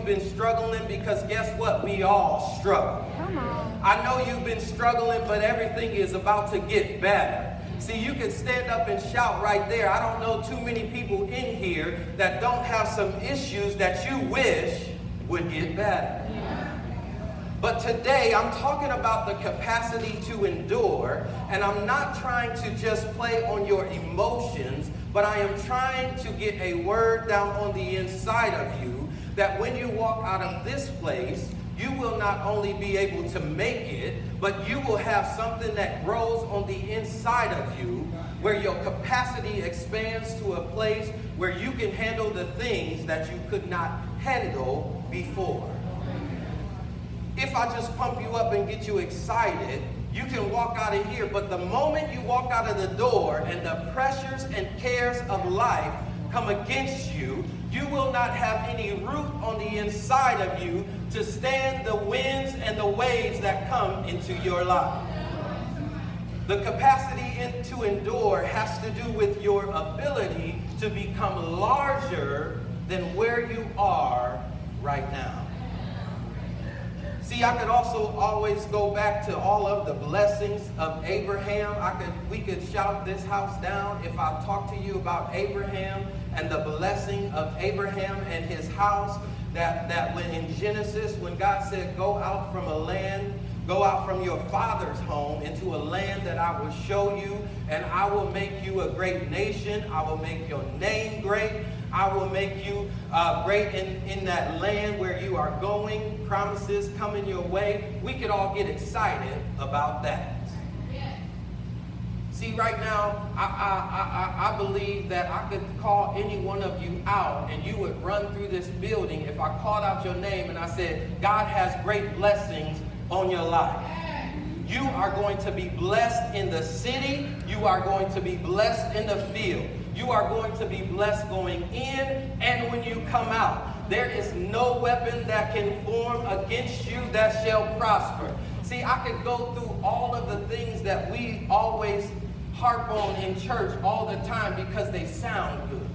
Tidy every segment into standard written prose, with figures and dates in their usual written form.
you've been struggling because guess what? We all struggle. Come on. I know you've been struggling, but everything is about to get better. See, you can stand up and shout right there. I don't know too many people in here that don't have some issues that you wish would get better. But today, I'm talking about the capacity to endure, and I'm not trying to just play on your emotions, but I am trying to get a word down on the inside of you that when you walk out of this place, you will not only be able to make it, but you will have something that grows on the inside of you where your capacity expands to a place where you can handle the things that you could not handle before. If I just pump you up and get you excited, you can walk out of here, but the moment you walk out of the door and the pressures and cares of life come against you, you will not have any root on the inside of you to stand the winds and the waves that come into your life. The capacity to endure has to do with your ability to become larger than where you are right now. See, I could also always go back to all of the blessings of Abraham. We could shout this house down if I talk to you about Abraham and the blessing of Abraham and his house. That when in Genesis, when God said, go out from a land, go out from your father's home into a land that I will show you, and I will make you a great nation. I will make your name great. I will make you great in that land where you are going. Promises coming your way. We could all get excited about that. See, right now, I believe that I could call any one of you out and you would run through this building if I called out your name and I said, God has great blessings on your life. You are going to be blessed in the city. You are going to be blessed in the field. You are going to be blessed going in and when you come out. There is no weapon that can form against you that shall prosper. See, I could go through all of the things that we always harp on in church all the time because they sound good.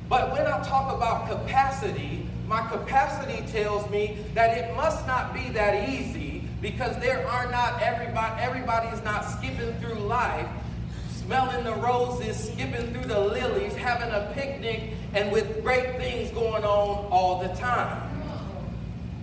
But when I talk about capacity, my capacity tells me that it must not be that easy because there are not everybody is not skipping through life, smelling the roses, skipping through the lilies, having a picnic, and with great things going on all the time.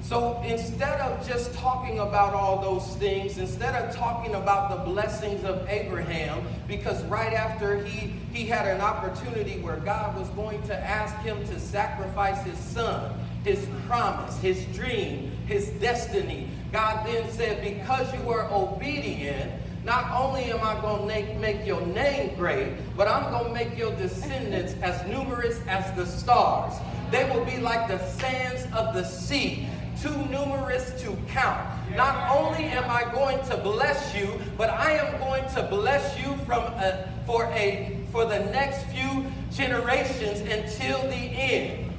So instead of just talking about all those things, instead of talking about the blessings of Abraham, because right after he had an opportunity where God was going to ask him to sacrifice his son, his promise, his dream, his destiny, God then said, because you were obedient, not only am I going to make your name great, but I'm going to make your descendants as numerous as the stars. They will be like the sands of the sea, too numerous to count. Not only am I going to bless you, but I am going to bless you for the next few generations until the end.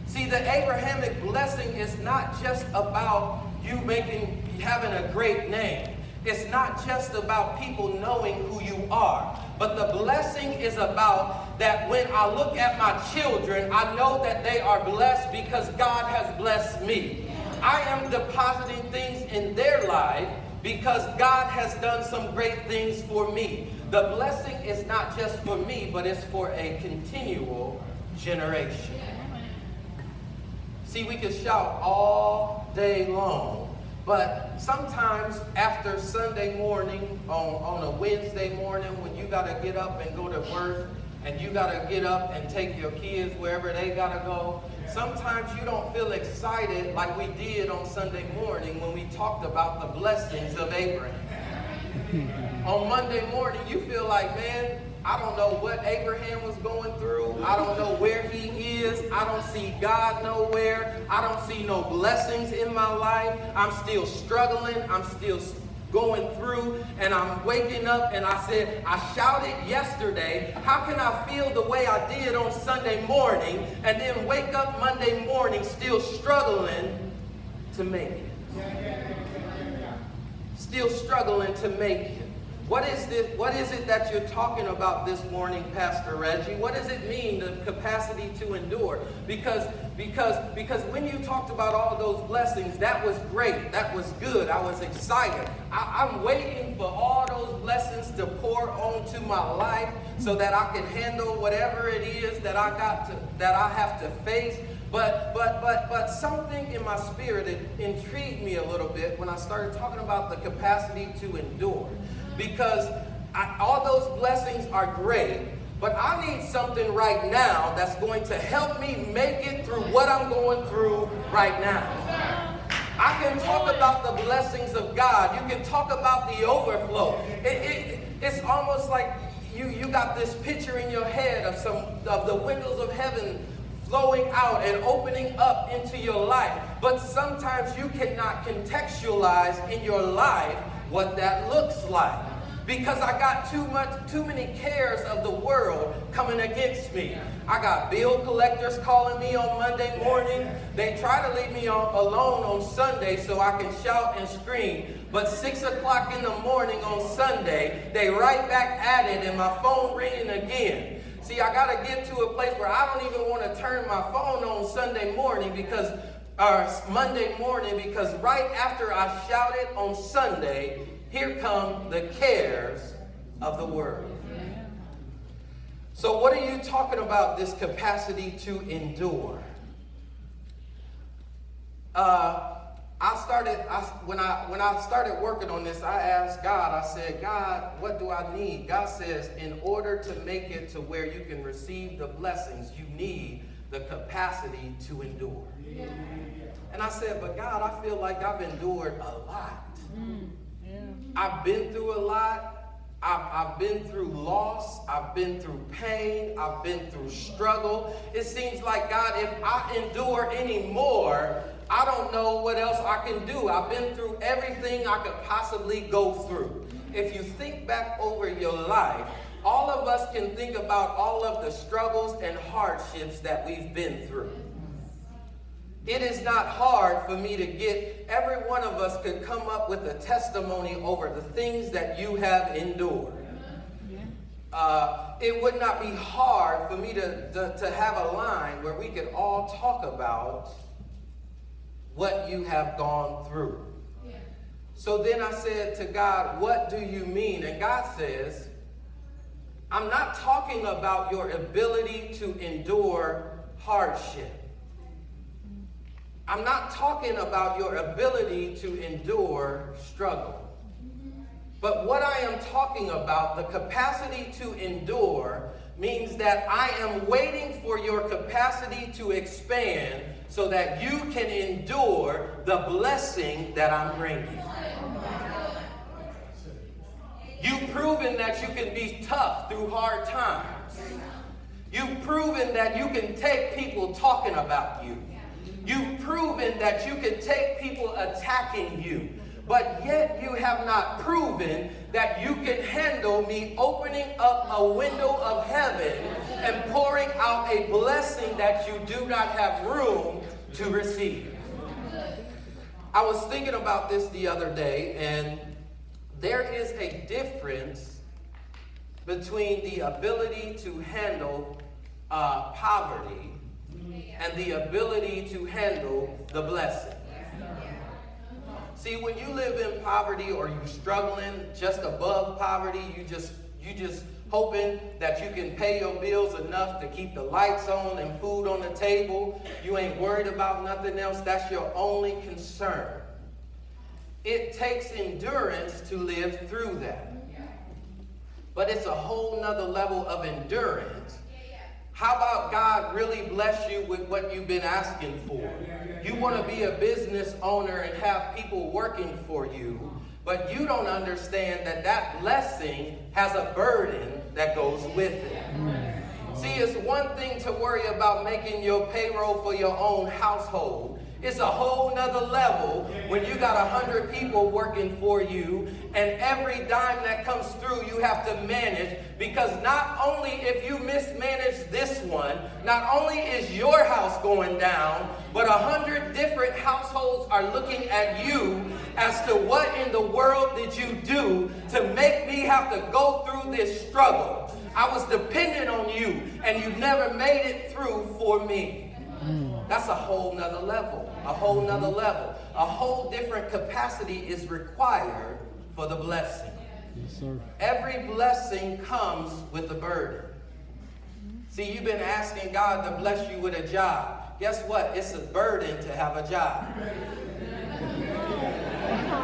See, the Abrahamic blessing is not just about you having a great name. It's not just about people knowing who you are. But the blessing is about that when I look at my children, I know that they are blessed because God has blessed me. I am depositing things in their life because God has done some great things for me. The blessing is not just for me, but it's for a continual generation. See, we can shout all day long, but sometimes after Sunday morning, on a Wednesday morning, when you got to get up and go to work, and you got to get up and take your kids wherever they got to go, sometimes you don't feel excited like we did on Sunday morning when we talked about the blessings of Abraham. On Monday morning, you feel like, man, I don't know what Abraham was going through. I don't know where he is. I don't see God nowhere. I don't see no blessings in my life. I'm still struggling. I'm still going through, and I'm waking up, and I said, I shouted yesterday, how can I feel the way I did on Sunday morning and then wake up Monday morning still struggling to make it? Still struggling to make it. What is it that you're talking about this morning, Pastor Reggie? What does it mean, the capacity to endure? Because when you talked about all those blessings, that was great. That was good. I was excited. I'm waiting for all those blessings to pour onto my life so that I can handle whatever it is that I have to face. But something in my spirit, it intrigued me a little bit when I started talking about the capacity to endure. Because all those blessings are great, but I need something right now that's going to help me make it through what I'm going through right now. I can talk about the blessings of God. You can talk about the overflow. It's almost like you got this picture in your head of the windows of heaven flowing out and opening up into your life. But sometimes you cannot contextualize in your life what that looks like. Because I got too many cares of the world coming against me. I got bill collectors calling me on Monday morning. They try to leave me alone on Sunday so I can shout and scream. But 6 o'clock in the morning on Sunday, they right back at it and my phone ringing again. See, I got to get to a place where I don't even want to turn my phone on Monday morning because right after I shouted on Sunday, here come the cares of the world. So what are you talking about, this capacity to endure? When I started working on this, I asked God, I said, God, what do I need? God says, in order to make it to where you can receive the blessings, you need the capacity to endure. Yeah. And I said, but God, I feel like I've endured a lot. I've been through a lot. I've been through loss. I've been through pain. I've been through struggle. It seems like, God, if I endure anymore, I don't know what else I can do. I've been through everything I could possibly go through. If you think back over your life, all of us can think about all of the struggles and hardships that we've been through. It is not hard for me to every one of us could come up with a testimony over the things that you have endured. It would not be hard for me to have a line where we could all talk about what you have gone through. So then I said to God, what do you mean? And God says, I'm not talking about your ability to endure hardship. I'm not talking about your ability to endure struggle. But what I am talking about, the capacity to endure, means that I am waiting for your capacity to expand so that you can endure the blessing that I'm bringing. You've proven that you can be tough through hard times. You've proven that you can take people talking about you. You've proven that you can take people attacking you. But yet you have not proven that you can handle me opening up a window of heaven and pouring out a blessing that you do not have room to receive. I was thinking about this the other day, and there is a difference between the ability to handle poverty and the ability to handle the blessing. See, when you live in poverty or you're struggling just above poverty, you just hoping that you can pay your bills enough to keep the lights on and food on the table. You ain't worried about nothing else. That's your only concern. It takes endurance to live through that. But it's a whole nother level of endurance. How about God really bless you with what you've been asking for? You want to be a business owner and have people working for you, but you don't understand that that blessing has a burden that goes with it. See, it's one thing to worry about making your payroll for your own household. It's a whole nother level when you got 100 people working for you, and every dime that comes through you have to manage, because not only if you mismanage this one, not only is your house going down, but 100 different households are looking at you as to what in the world did you do to make me have to go through this struggle. I was dependent on you, and you never made it through for me. That's a whole nother level, a whole nother level. A whole different capacity is required for the blessing. Yes, sir. Every blessing comes with a burden. See, you've been asking God to bless you with a job. Guess what? It's a burden to have a job.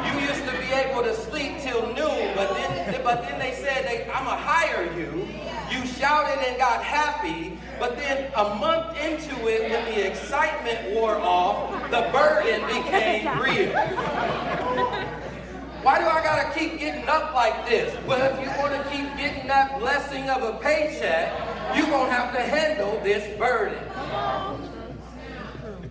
You used to be able to sleep till noon, but then they said, I'm going to hire you. You shouted and got happy, but then a month into it, when the excitement wore off, the burden became real. Why do I got to keep getting up like this? Well, if you want to keep getting that blessing of a paycheck, you're going to have to handle this burden.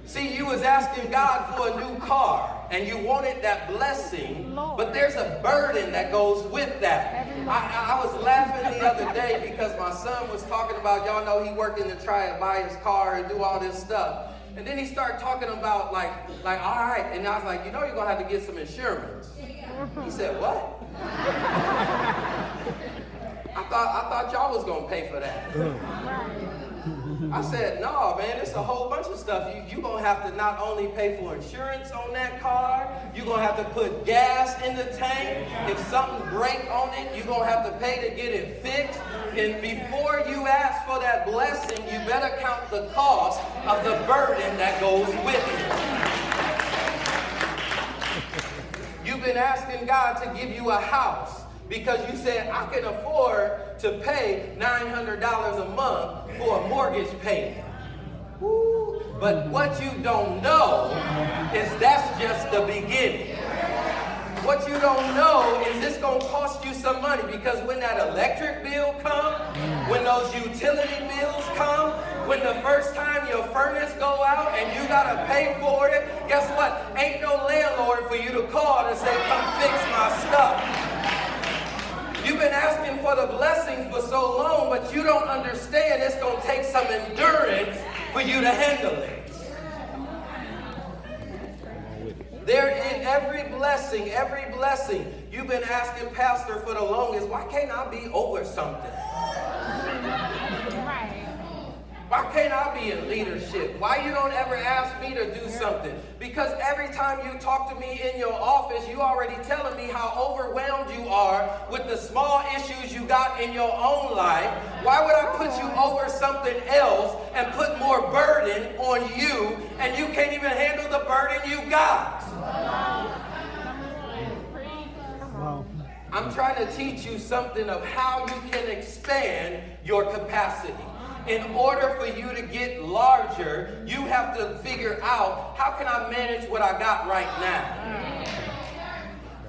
See, you was asking God for a new car, and you wanted that blessing, but there's a burden that goes with that. I was laughing the other day because my son was talking about, y'all know he working to try and buy his car and do all this stuff. And then he started talking about like, all right. And I was like, you know you're going to have to get some insurance. He said, what? I thought y'all was going to pay for that. I said, no, man, it's a whole bunch of stuff. You're going to have to not only pay for insurance on that car, you're going to have to put gas in the tank. If something breaks on it, you're going to have to pay to get it fixed. And before you ask for that blessing, you better count the cost of the burden that goes with it. You've been asking God to give you a house because you said, I can afford to pay $900 a month for a mortgage payment. Woo. But what you don't know is that's just the beginning. What you don't know is it's going to cost you some money, because when that electric bill comes, when those utility bills come, when the first time your furnace go out and you got to pay for it, guess what? Ain't no landlord for you to call and say, come fix my stuff. You've been asking for the blessing for so long, but you don't understand it's going to take some endurance for you to handle it. There in every blessing, you've been asking Pastor for the longest, why can't I be over something? Why can't I be in leadership? Why you don't ever ask me to do something? Because every time you talk to me in your office, you already telling me how overwhelmed you are with the small issues you got in your own life. Why would I put you over something else and put more burden on you, and you can't even handle the burden you got? I'm trying to teach you something of how you can expand your capacity. In order for you to get larger, you have to figure out, how can I manage what I got right now?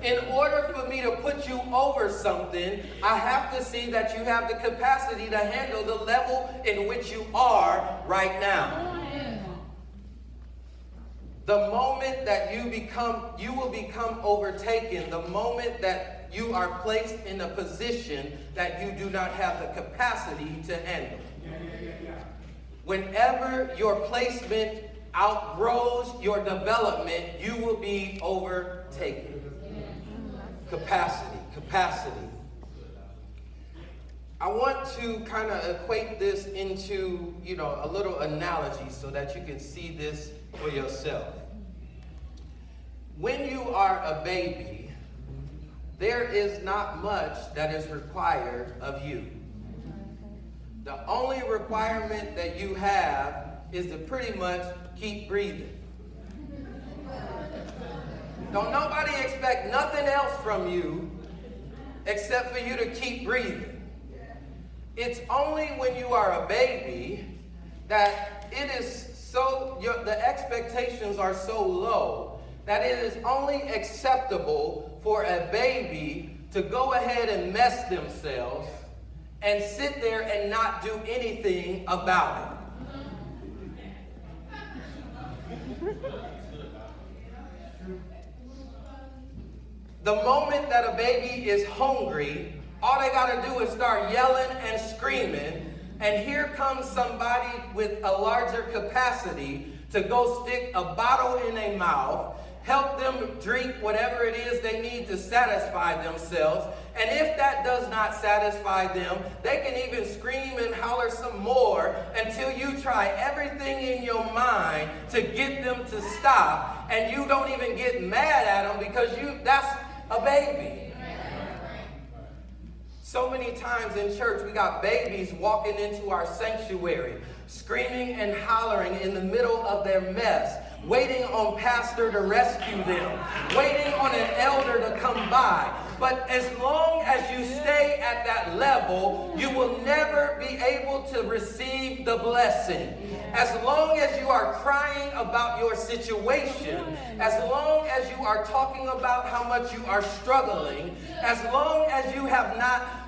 In order for me to put you over something, I have to see that you have the capacity to handle the level in which you are right now. The moment that you will become overtaken, the moment that you are placed in a position that you do not have the capacity to handle. Whenever your placement outgrows your development, you will be overtaken. Capacity. I want to kind of equate this into, a little analogy so that you can see this for yourself. When you are a baby, there is not much that is required of you. The only requirement that you have is to pretty much keep breathing. Don't nobody expect nothing else from you except for you to keep breathing. It's only when you are a baby that it is the expectations are so low that it is only acceptable for a baby to go ahead and mess themselves and sit there and not do anything about it. The moment that a baby is hungry, all they got to do is start yelling and screaming, And here comes somebody with a larger capacity to go stick a bottle in their mouth, help them drink whatever it is they need to satisfy themselves. And if that does not satisfy them, they can even scream and holler some more until you try everything in your mind to get them to stop. And you don't even get mad at them because that's a baby. So many times in church, we got babies walking into our sanctuary, screaming and hollering in the middle of their mess, waiting on pastor to rescue them, waiting on an elder to come by. But as long as you stay at that level, you will never be able to receive the blessing. As long as you are crying about your situation, as long as you are talking about how much you are struggling, as long as you have not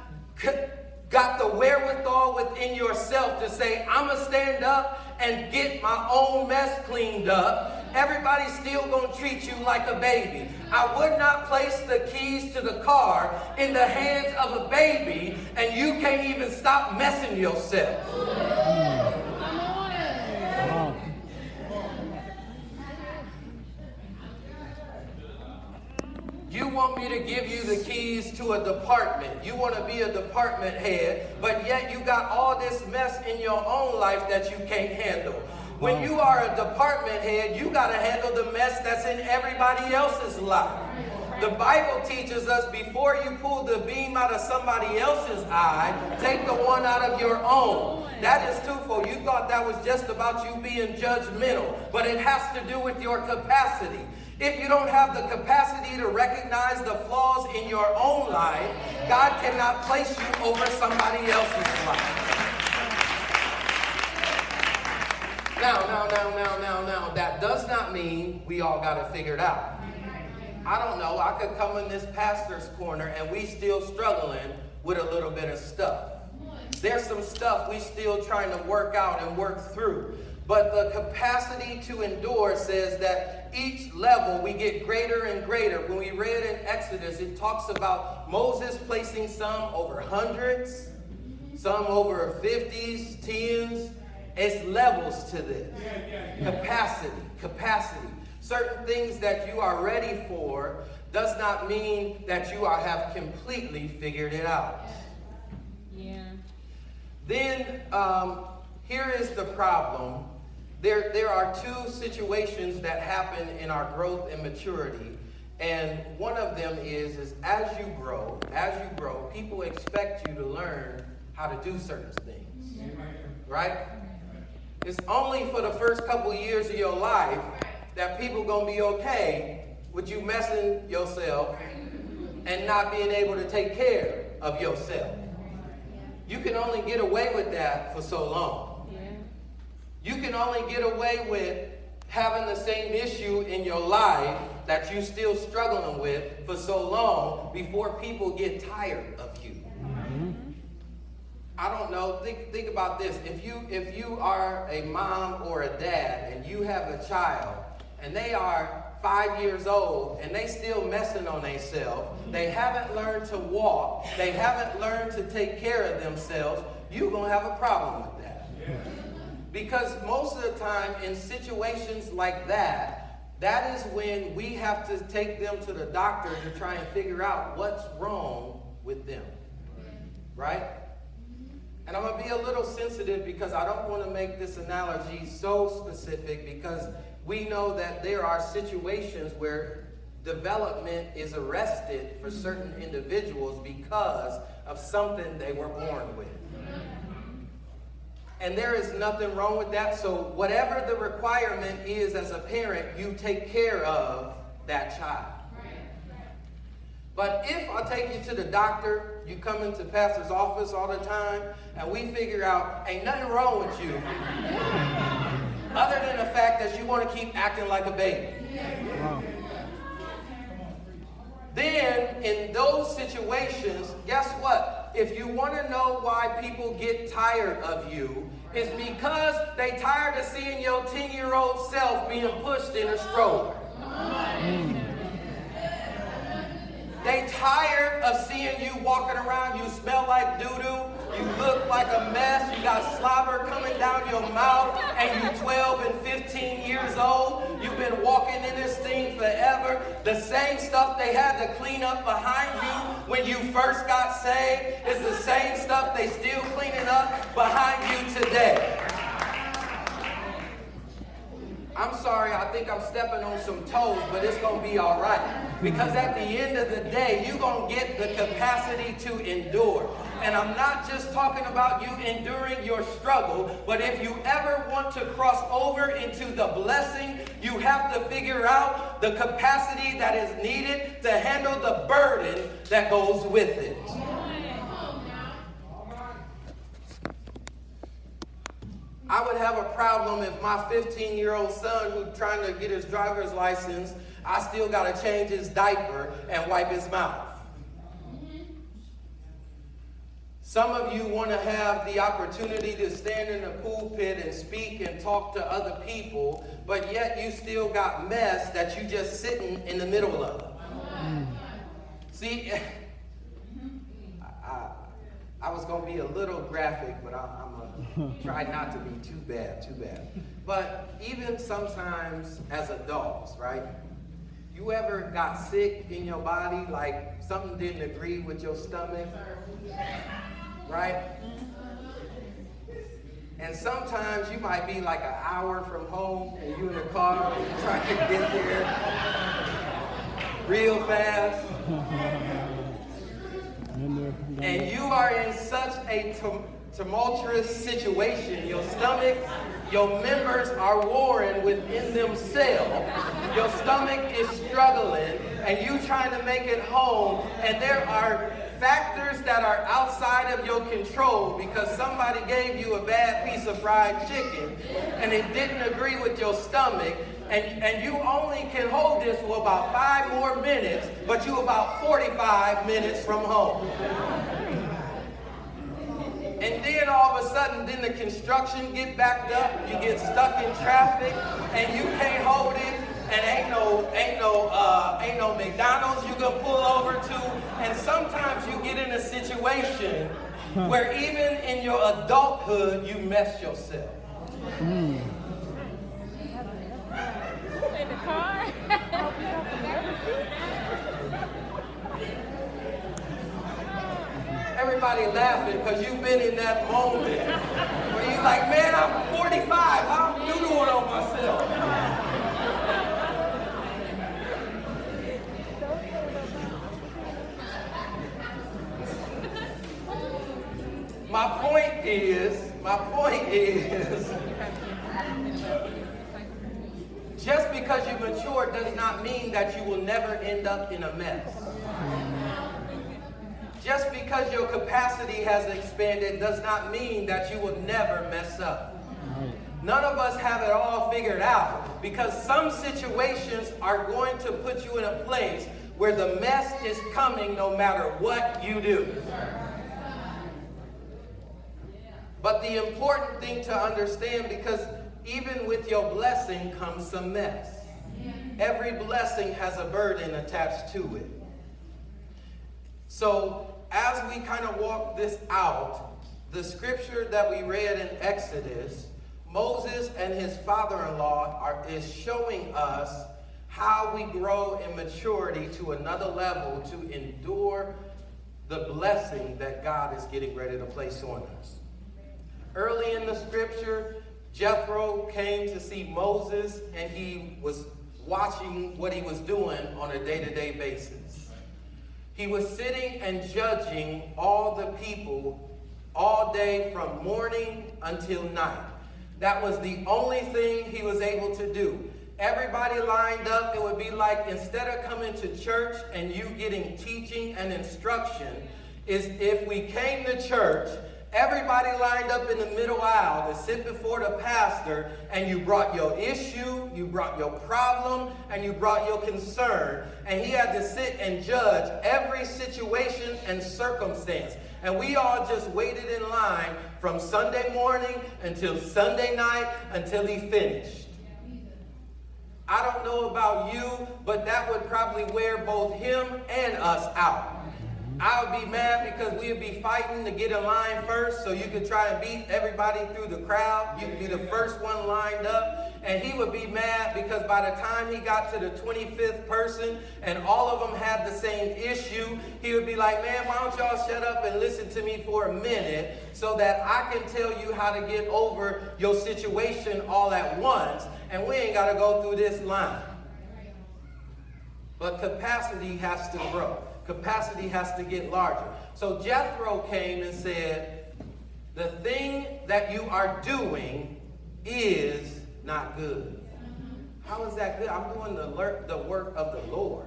got the wherewithal within yourself to say, I'm going to stand up and get my own mess cleaned up, everybody's still going to treat you like a baby. I would not place the keys to the car in the hands of a baby, and you can't even stop messing yourself. You want me to give you the keys to a department. You want to be a department head, but yet you got all this mess in your own life that you can't handle. When you are a department head, you got to handle the mess that's in everybody else's life. The Bible teaches us before you pull the beam out of somebody else's eye, take the one out of your own. That is twofold. You thought that was just about you being judgmental, but it has to do with your capacity. If you don't have the capacity to recognize the flaws in your own life, God cannot place you over somebody else's life. Now, that does not mean we all got it figured out. I don't know, I could come in this pastor's corner and we still struggling with a little bit of stuff. There's some stuff we still trying to work out and work through. But the capacity to endure says that each level we get greater and greater. When we read in Exodus, it talks about Moses placing some over hundreds, some over 50s, 10s. It's levels to this. Capacity. Certain things that you are ready for does not mean that you have completely figured it out. Yeah. Then here is the problem. There are two situations that happen in our growth and maturity. And one of them is as you grow, people expect you to learn how to do certain things. Right? It's only for the first couple years of your life that people going to be okay with you messing yourself and not being able to take care of yourself. You can only get away with that for so long. You can only get away with having the same issue in your life that you're still struggling with for so long before people get tired of you. I don't know, think about this. If you are a mom or a dad and you have a child and they are 5 years old and they still messing on themselves, they haven't learned to walk, they haven't learned to take care of themselves, you're going to have a problem with that. Because most of the time in situations like that, that is when we have to take them to the doctor to try and figure out what's wrong with them. Right? And I'm going to be a little sensitive because I don't want to make this analogy so specific, because we know that there are situations where development is arrested for certain individuals because of something they were born with. And there is nothing wrong with that. So whatever the requirement is as a parent, you take care of that child. But if I take you to the doctor, you come into pastor's office all the time, and we figure out ain't nothing wrong with you other than the fact that you want to keep acting like a baby. Wow. Then in those situations, guess what? If you want to know why people get tired of you, it's because they tired of seeing your 10-year-old self being pushed in a stroller. They tired of seeing you walking around. You smell like doo-doo. You look like a mess. You got slobber coming down your mouth. And you 12 and 15 years old. You've been walking in this thing forever. The same stuff they had to clean up behind you when you first got saved is the same stuff they still cleaning up behind you today. I'm sorry, I think I'm stepping on some toes, but it's going to be all right. Because at the end of the day, you're going to get the capacity to endure. And I'm not just talking about you enduring your struggle, but if you ever want to cross over into the blessing, you have to figure out the capacity that is needed to handle the burden that goes with it. I would have a problem if my 15-year-old son who's trying to get his driver's license, I still got to change his diaper and wipe his mouth. Some of you want to have the opportunity to stand in the pulpit and speak and talk to other people, but yet you still got mess that you just sitting in the middle of. See, I was going to be a little graphic, but I'm going to try not to be too bad. But even sometimes as adults, right? You ever got sick in your body, like something didn't agree with your stomach? Right? And sometimes you might be like an hour from home and you in the car and you're trying to get there real fast. And you are in such a tumultuous situation. Your stomach, your members are warring within themselves. Your stomach is struggling and you trying to make it home, and there are factors that are outside of your control because somebody gave you a bad piece of fried chicken and it didn't agree with your stomach, and you only can hold this for about 5 more minutes, but you about 45 minutes from home. And then all of a sudden, then the construction get backed up, you get stuck in traffic, and you can't hold it, and ain't no McDonald's you can pull over to, and sometimes you get in a situation where even in your adulthood, you mess yourself. In the car? Everybody laughing because you've been in that moment where you're like, man, I'm 45, how am I doing on myself? My point is, just because you mature does not mean that you will never end up in a mess. Just because your capacity has expanded does not mean that you will never mess up. None of us have it all figured out because some situations are going to put you in a place where the mess is coming no matter what you do. But the important thing to understand, because even with your blessing comes some mess. Every blessing has a burden attached to it. So as we kind of walk this out, the scripture that we read in Exodus, Moses and his father-in-law is showing us how we grow in maturity to another level to endure the blessing that God is getting ready to place on us. Early in the scripture, Jethro came to see Moses, and he was watching what he was doing on a day-to-day basis. He was sitting and judging all the people all day from morning until night. That was the only thing he was able to do. Everybody lined up. It would be like, instead of coming to church and you getting teaching and instruction, is if we came to church, everybody lined up in the middle aisle to sit before the pastor, and you brought your issue, you brought your problem, and you brought your concern. And he had to sit and judge every situation and circumstance. And we all just waited in line from Sunday morning until Sunday night until he finished. I don't know about you, but that would probably wear both him and us out. I would be mad because we would be fighting to get in line first so you could try and beat everybody through the crowd. You'd be the first one lined up. And he would be mad because by the time he got to the 25th person and all of them had the same issue, he would be like, man, why don't y'all shut up and listen to me for a minute so that I can tell you how to get over your situation all at once, and we ain't got to go through this line. But capacity has to grow. Capacity has to get larger. So Jethro came and said, the thing that you are doing is not good. How is that good? I'm doing the work of the Lord.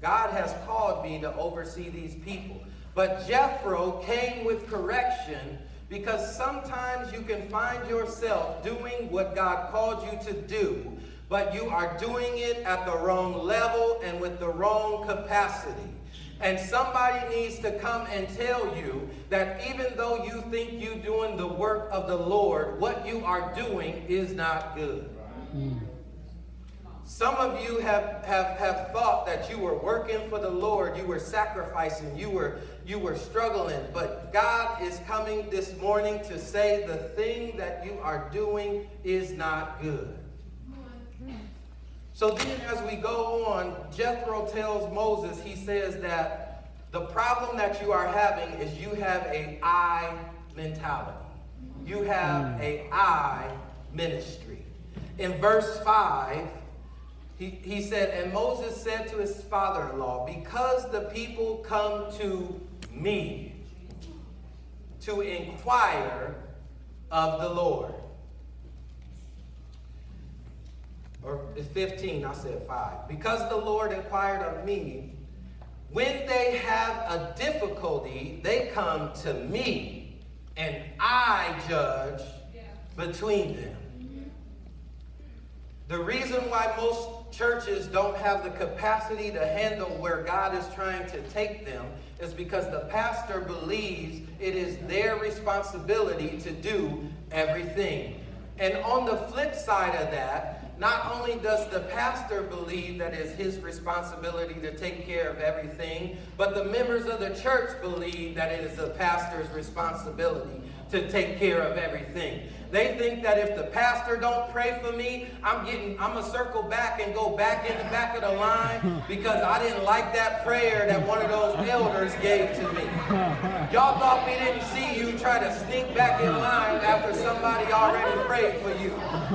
God has called me to oversee these people. But Jethro came with correction, because sometimes you can find yourself doing what God called you to do, but you are doing it at the wrong level and with the wrong capacity. And somebody needs to come and tell you that even though you think you're doing the work of the Lord, what you are doing is not good. Some of you have thought that you were working for the Lord, you were sacrificing, you were struggling, but God is coming this morning to say the thing that you are doing is not good. So then as we go on, Jethro tells Moses, he says that the problem that you are having is you have an I mentality. You have an I ministry. In verse 5, he said, and Moses said to his father-in-law, because the people come to me to inquire of the Lord. Or 15, I said 5. Because the Lord inquired of me, when they have a difficulty, they come to me, and I judge between them. The reason why most churches don't have the capacity to handle where God is trying to take them is because the pastor believes it is their responsibility to do everything. And on the flip side of that, not only does the pastor believe that it's his responsibility to take care of everything, but the members of the church believe that it is the pastor's responsibility to take care of everything. They think that if the pastor don't pray for me, I'm gonna circle back and go back in the back of the line because I didn't like that prayer that one of those elders gave to me. Y'all thought we didn't see you try to sneak back in line after somebody already prayed for you.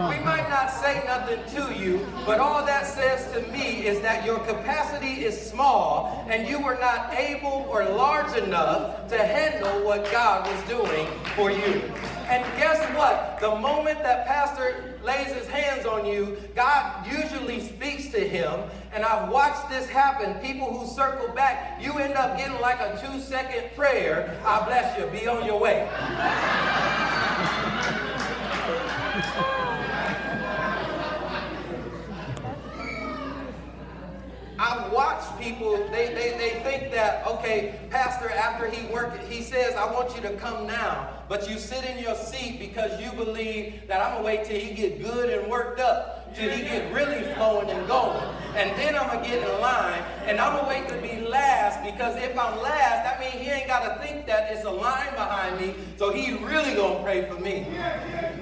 We might not say nothing to you, but all that says to me is that your capacity is small and you were not able or large enough to handle what God was doing for you. And guess what? The moment that pastor lays his hands on you, God usually speaks to him. And I've watched this happen. People who circle back, you end up getting like a 2-second prayer. I bless you. Be on your way. I've watched people, they think that, okay, pastor, after he says, I want you to come now, but you sit in your seat because you believe that I'm going to wait till he get good and worked up, till he get really flowing and going, and then I'm going to get in line, and I'm going to wait to be last, because if I'm last, that means he ain't got to think that it's a line behind me, so he really going to pray for me.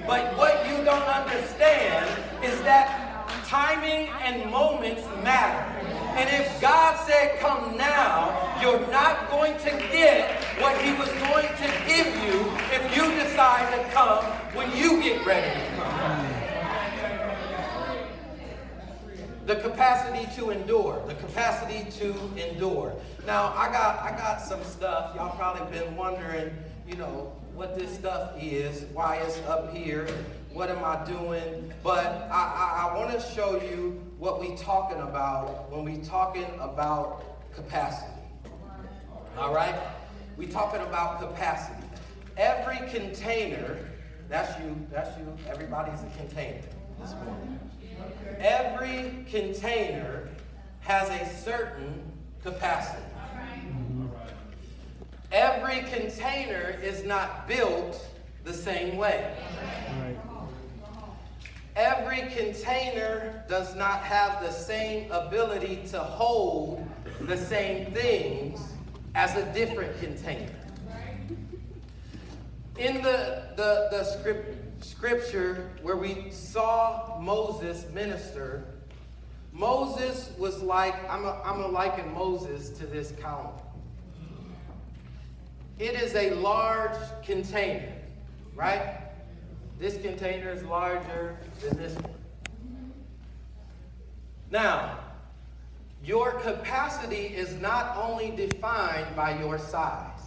But what you don't understand is that timing and moments matter. And if God said, come now, you're not going to get what he was going to give you if you decide to come when you get ready to come. The capacity to endure. The capacity to endure. Now, I got some stuff. Y'all probably been wondering, what this stuff is, why it's up here, what am I doing? But I want to show you what we talking about when we talking about capacity. All right? We talking about capacity. Every container, that's you, everybody's a container this morning. Every container has a certain capacity. Every container is not built the same way. every container does not have the same ability to hold the same things as a different container. In the scripture where we saw Moses minister, Moses was like, I'm gonna liken Moses to this column. It is a large container, right? This container is larger than this one. Now, your capacity is not only defined by your size.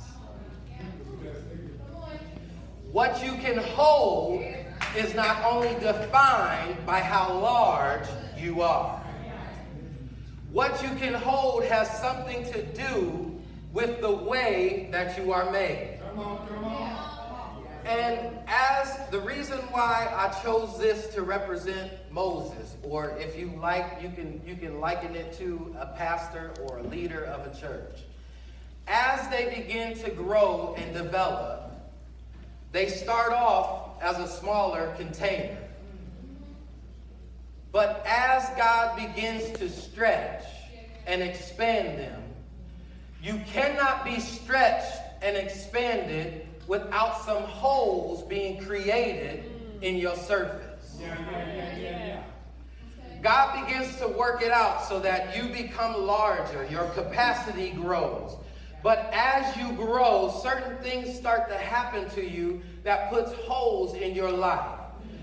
What you can hold is not only defined by how large you are. What you can hold has something to do with the way that you are made. And as the reason why I chose this to represent Moses, or if you like, you can liken it to a pastor or a leader of a church. As they begin to grow and develop, they start off as a smaller container. But as God begins to stretch and expand them, you cannot be stretched and expanded without some holes being created in your surface. God begins to work it out so that you become larger, your capacity grows. But as you grow, certain things start to happen to you that puts holes in your life.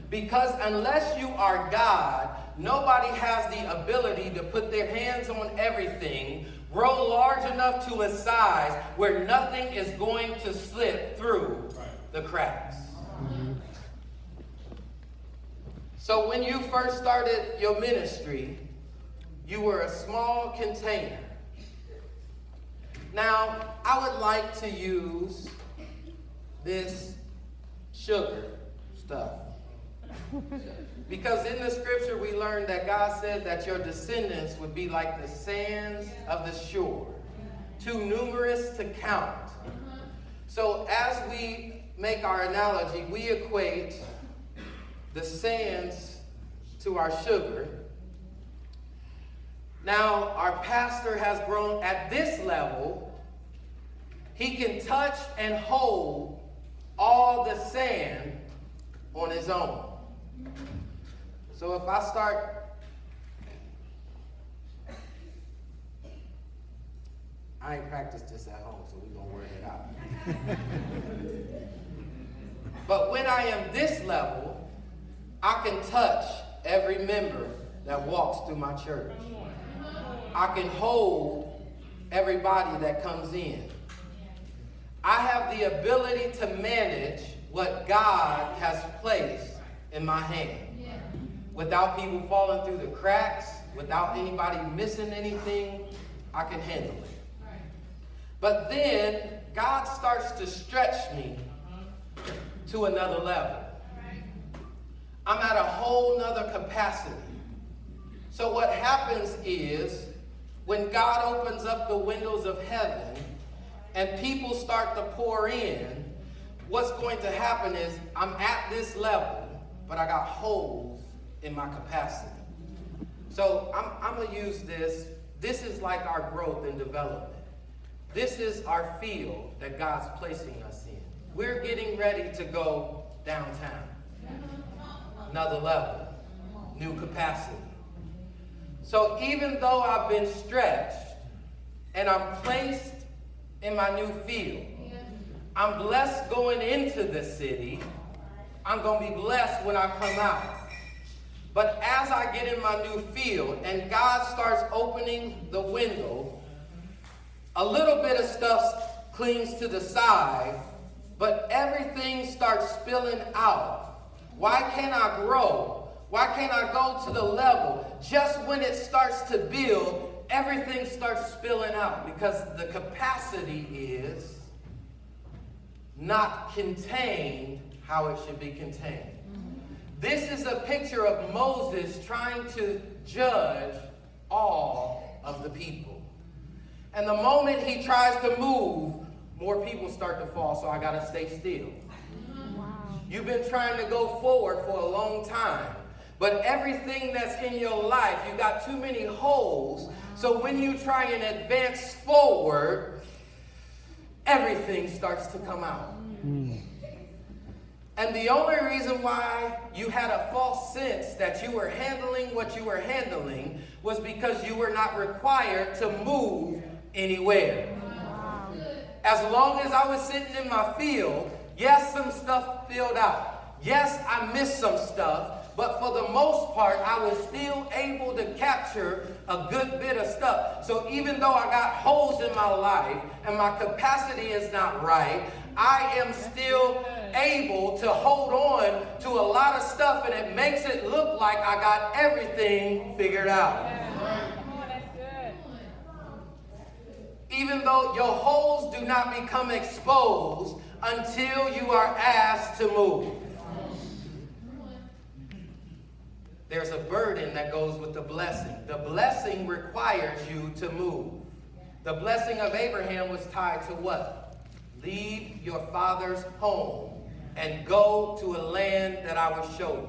Because unless you are God, nobody has the ability to put their hands on everything, grow large enough to a size where nothing is going to slip through the cracks. So when you first started your ministry, you were a small container. Now, I would like to use this sugar stuff. Because in the scripture we learned that God said that your descendants would be like the sands of the shore, too numerous to count. So as we make our analogy, we equate the sands to our sugar. Now, our pastor has grown at this level. He can touch and hold all the sand on his own. So if I start, I ain't practiced this at home, so we're going to work it out. But when I am this level, I can touch every member that walks through my church. I can hold everybody that comes in. I have the ability to manage what God has placed in my hand. Without people falling through the cracks, without anybody missing anything, I can handle it. But then God starts to stretch me to another level. I'm at a whole nother capacity. So what happens is, when God opens up the windows of heaven and people start to pour in, what's going to happen is I'm at this level, but I got holes in my capacity. So I'm going to use this. This is like our growth and development. This is our field that God's placing us in. We're getting ready to go downtown. Another level. New capacity. So even though I've been stretched and I'm placed in my new field, I'm blessed going into the city. I'm going to be blessed when I come out. But as I get in my new field and God starts opening the window, a little bit of stuff clings to the side, but everything starts spilling out. Why can't I grow? Why can't I go to the level? Just when it starts to build, everything starts spilling out because the capacity is not contained how it should be contained. This is a picture of Moses trying to judge all of the people. And the moment he tries to move, more people start to fall, so I got to stay still. Wow. You've been trying to go forward for a long time, But everything that's in your life, you got too many holes. So when you try and advance forward, everything starts to come out. And the only reason why you had a false sense that you were handling what you were handling was because you were not required to move anywhere. As long as I was sitting in my field, yes, some stuff filled out. Yes, I missed some stuff, but for the most part, I was still able to capture a good bit of stuff. So even though I got holes in my life and my capacity is not right, I am still able to hold on to a lot of stuff, and it makes it look like I got everything figured out. Even though your holes do not become exposed until you are asked to move. There's a burden that goes with the blessing. The blessing requires you to move. The blessing of Abraham was tied to what? Leave your father's home and go to a land that I will show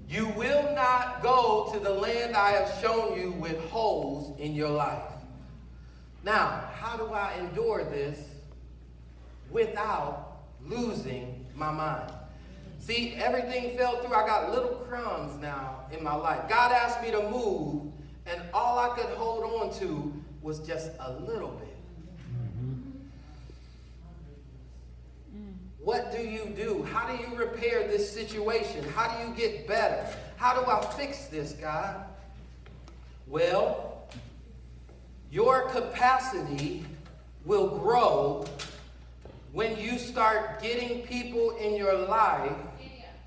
you. You will not go to the land I have shown you with holes in your life. Now, how do I endure this without losing my mind? See, everything fell through. I got little crumbs now in my life. God asked me to move, and all I could hold on to was just a little bit. What do you do? How do you repair this situation? How do you get better? How do I fix this, God? Well, your capacity will grow when you start getting people in your life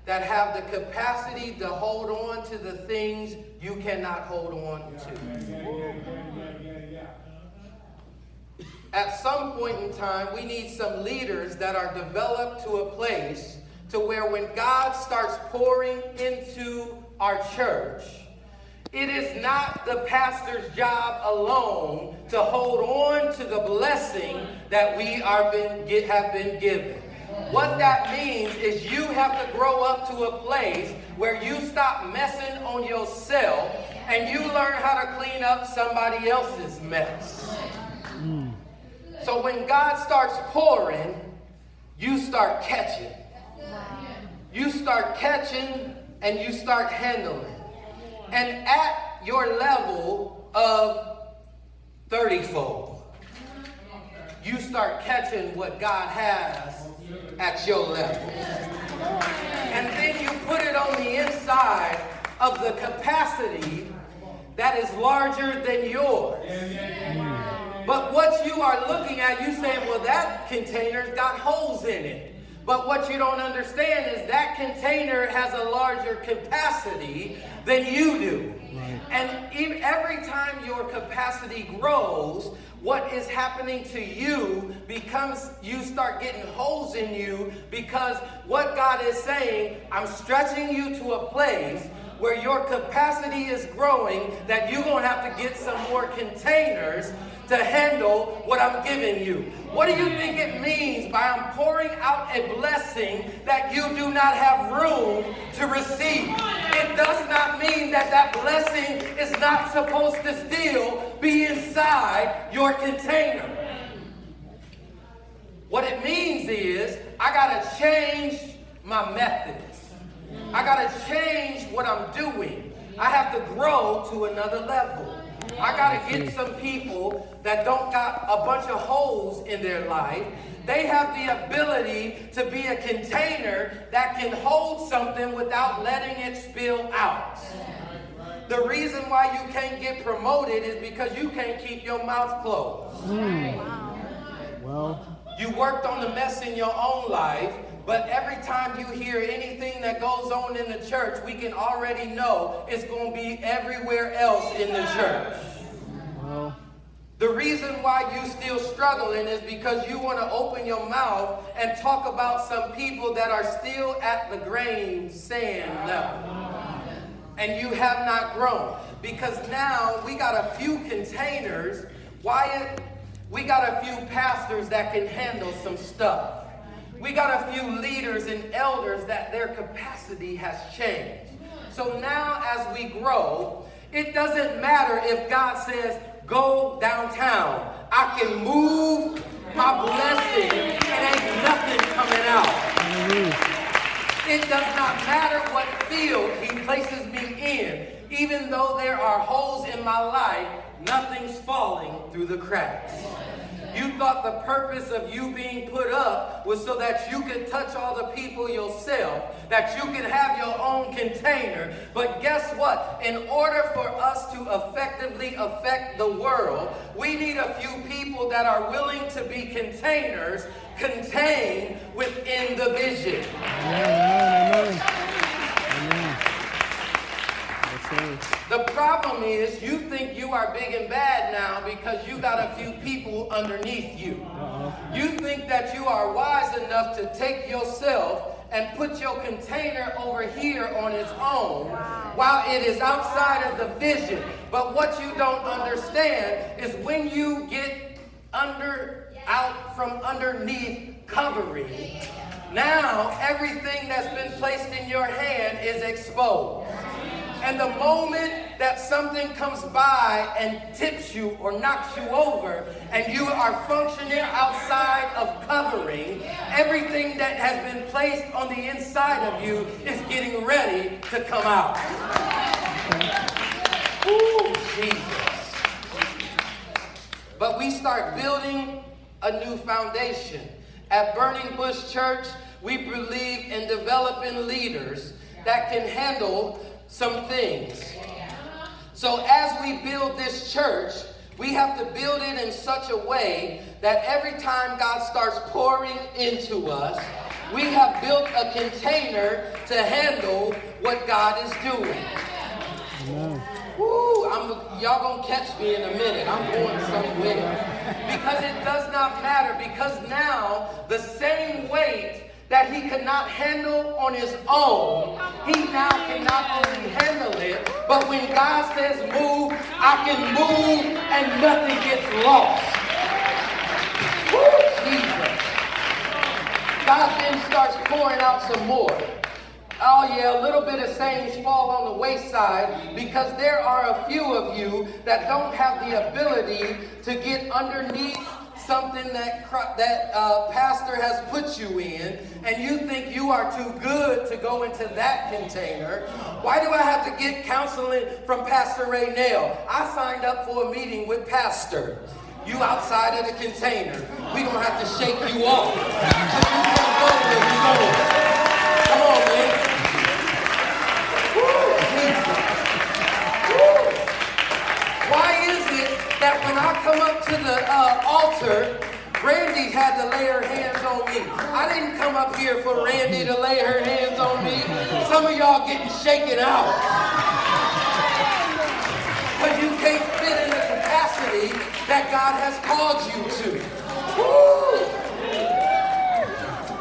that have the capacity to hold on to the things you cannot hold on to. At some point in time, we need some leaders that are developed to a place to where when God starts pouring into our church, it is not the pastor's job alone to hold on to the blessing that we have been given. What that means is you have to grow up to a place where you stop messing on yourself and you learn how to clean up somebody else's mess. So when God starts pouring, you start catching. You start catching and you start handling. And at your level of 30-fold, you start catching what God has at your level. And then you put it on the inside of the capacity that is larger than yours. But what you are looking at, you saying, well, that container's got holes in it. But what you don't understand is that container has a larger capacity than you do. Right. And every time your capacity grows, what is happening to you becomes, you start getting holes in you, because what God is saying, I'm stretching you to a place where your capacity is growing, that you're going to have to get some more containers to handle what I'm giving you. What do you think it means by I'm pouring out a blessing that you do not have room to receive? It does not mean that that blessing is not supposed to still be inside your container. What it means is I got to change my methods. I got to change what I'm doing. I have to grow to another level. I got to get some people that don't got a bunch of holes in their life. They have the ability to be a container that can hold something without letting it spill out. The reason why you can't get promoted is because you can't keep your mouth closed. Well, you worked on the mess in your own life, but every time you hear anything that goes on in the church, we can already know it's going to be everywhere else in the church. well, The reason why you still struggling is because you want to open your mouth and talk about some people that are still at the grain sand level. And you have not grown. Because now we got a few containers. We got a few pastors that can handle some stuff. We got a few leaders and elders that their capacity has changed. So now as we grow, it doesn't matter if God says, go downtown. I can move my blessing and ain't nothing coming out. It does not matter what field he places me in. Even though there are holes in my life, nothing's falling through the cracks. You thought the purpose of you being put up was so that you could touch all the people yourself, that you could have your own container. But guess what? In order for us to effectively affect the world, we need a few people that are willing to be containers contained within the vision. Amen. The problem is you think you are big and bad now because you got a few people underneath you. You think that you are wise enough to take yourself and put your container over here on its own while it is outside of the vision. But what you don't understand is when you get out from underneath covering, now everything that's been placed in your hand is exposed. And the moment that something comes by and tips you or knocks you over and you are functioning outside of covering, everything that has been placed on the inside of you is getting ready to come out. Ooh, Jesus. But we start building a new foundation. At Burning Bush Church, we believe in developing leaders that can handle some things. So as we build this church, we have to build it in such a way that every time God starts pouring into us, we have built a container to handle what God is doing. Woo, y'all gonna catch me in a minute. I'm going somewhere. Because it does not matter, because now the same weight that he could not handle on his own, he now can not only handle it, but when God says move, I can move and nothing gets lost. Woo, Jesus. God then starts pouring out some more. Oh yeah, a little bit of sayings fall on the wayside because there are a few of you that don't have the ability to get underneath something that pastor has put you in, and you think you are too good to go into that container. Why do I have to get counseling from Pastor Ray Nail? I signed up for a meeting with Pastor. You outside of the container. We're going to have to shake you off. You can't go where you going. Come on, man. Woo, Jesus. Woo. Why is it that when I come up to the altar, Randy had to lay her hands on me? I didn't come up here for Randy to lay her hands on me. Some of y'all getting shaken out. But you can't fit in the capacity that God has called you to. Woo!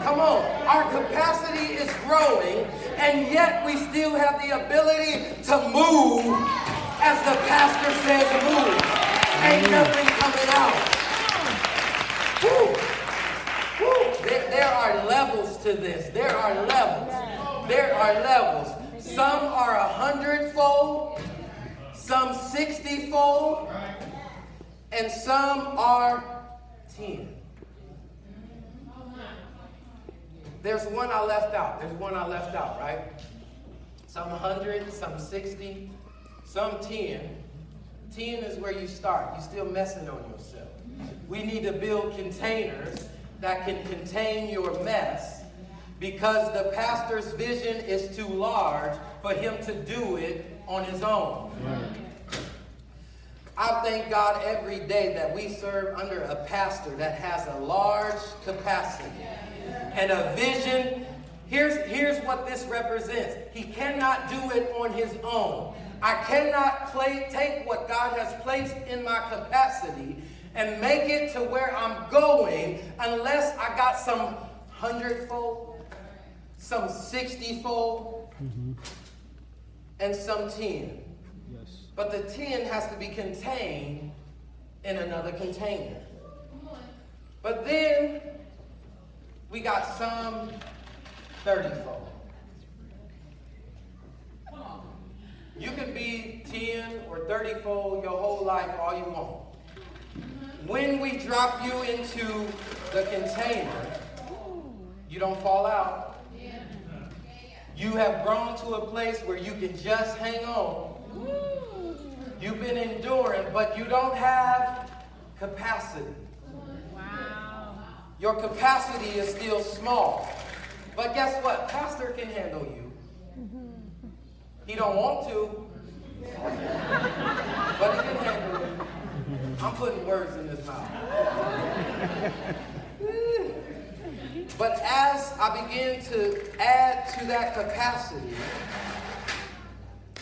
Come on. Our capacity is growing, and yet we still have the ability to move as the pastor says move. Ain't nothing coming out. Woo. Woo. There are levels to this. There are levels. There are levels. Some are 100-fold, some 60-fold, and some are 10. There's one I left out. Right? Some 100, some 60, some 10. 10 is where you start. You're still messing on yourself. We need to build containers that can contain your mess because the pastor's vision is too large for him to do it on his own. I thank God every day that we serve under a pastor that has a large capacity and a vision. Here's what this represents. He cannot do it on his own. I cannot take what God has placed in my capacity and make it to where I'm going unless I got some 100-fold, some 60-fold, and some 10. Yes. But the 10 has to be contained in another container. But then we got some 30-fold. 10 or 30-fold your whole life all you want. When we drop you into the container, you don't fall out. You have grown to a place where you can just hang on. You've been enduring, but you don't have capacity. Wow. Your capacity is still small. But guess what? Pastor can handle you. He don't want to, but he can handle you. I'm putting words in his mouth. But as I begin to add to that capacity,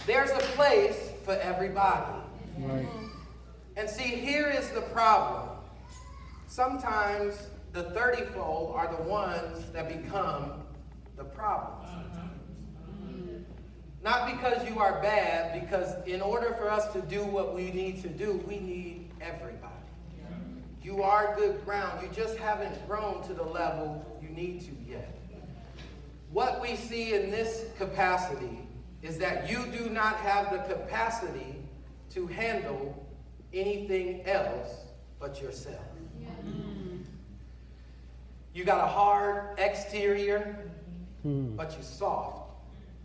there's a place for everybody. Right. And see, here is the problem. Sometimes the 30-fold are the ones that become the problems. Not because you are bad, because in order for us to do what we need to do, we need everybody. You are good ground. You just haven't grown to the level you need to yet. What we see in this capacity is that you do not have the capacity to handle anything else but yourself. You got a hard exterior, but you're soft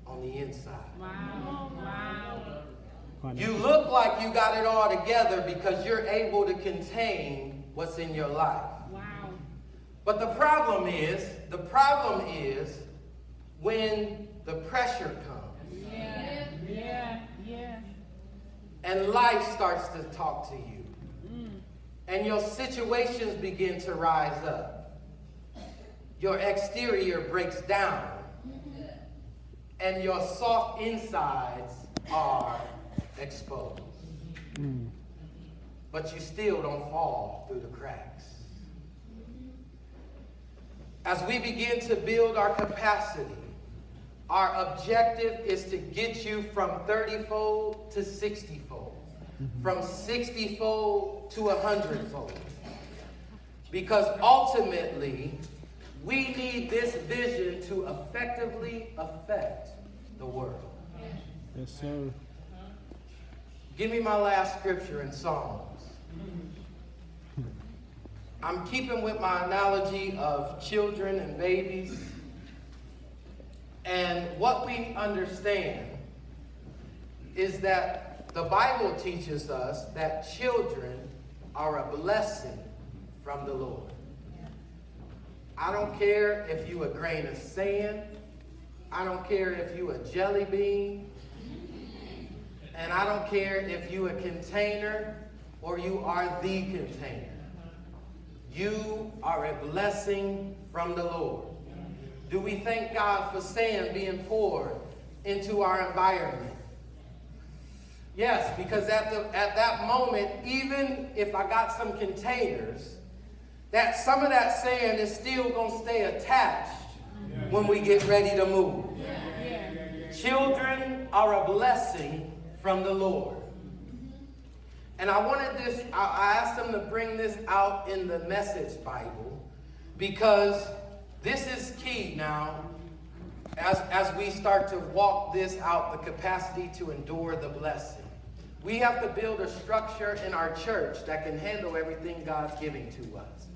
on the inside. Wow. Wow. You look like you got it all together because you're able to contain what's in your life. Wow. But the problem is when the pressure comes Yeah. and life starts to talk to you and your situations begin to rise up. Your exterior breaks down and your soft insides are exposed. But you still don't fall through the cracks. As we begin to build our capacity, our objective is to get you from 30-fold to 60-fold, from 60-fold to 100-fold. Because ultimately, we need this vision to effectively affect the world. Yes, sir. Give me my last scripture in Psalms. I'm keeping with my analogy of children and babies. And what we understand is that the Bible teaches us that children are a blessing from the Lord. I don't care if you a grain of sand. I don't care if you a jelly bean. And I don't care if you a container or you are the container. You are a blessing from the Lord. Do we thank God for sand being poured into our environment? Yes, because at that moment, even if I got some containers, that some of that sand is still going to stay attached when we get ready to move. Children are a blessing from the Lord. And I asked them to bring this out in the Message Bible because this is key now as we start to walk this out, the capacity to endure the blessing. We have to build a structure in our church that can handle everything God's giving to us.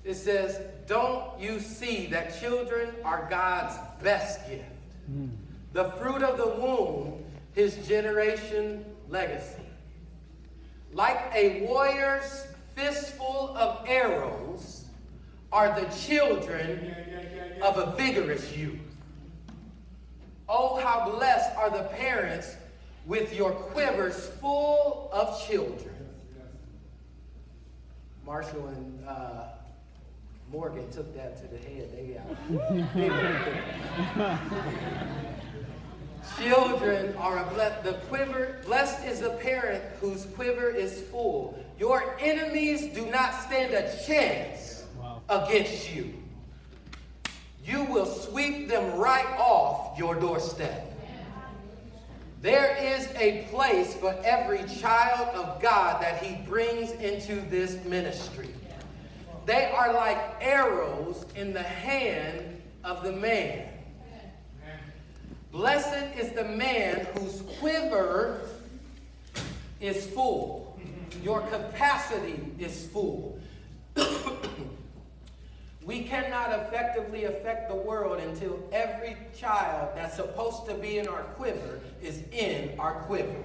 It says, don't you see that children are God's best gift? The fruit of the womb, his generation legacy. Like a warrior's fistful of arrows are the children of a vigorous youth. Oh, how blessed are the parents with your quivers full of children. Marshall and Morgan took that to the head. Children are a blessed is the parent whose quiver is full. Your enemies do not stand a chance against you. You will sweep them right off your doorstep. There is a place for every child of God that he brings into this ministry. They are like arrows in the hand of the man. Blessed is the man whose quiver is full. Your capacity is full. We cannot effectively affect the world until every child that's supposed to be in our quiver is in our quiver.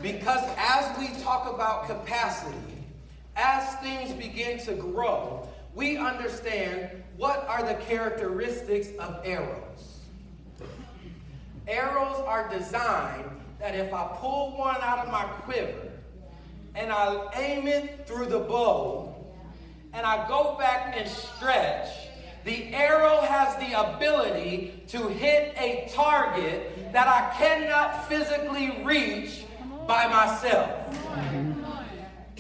Because as we talk about capacity, as things begin to grow, we understand what are the characteristics of arrows. Arrows are designed that if I pull one out of my quiver and I aim it through the bow and I go back and stretch, the arrow has the ability to hit a target that I cannot physically reach by myself.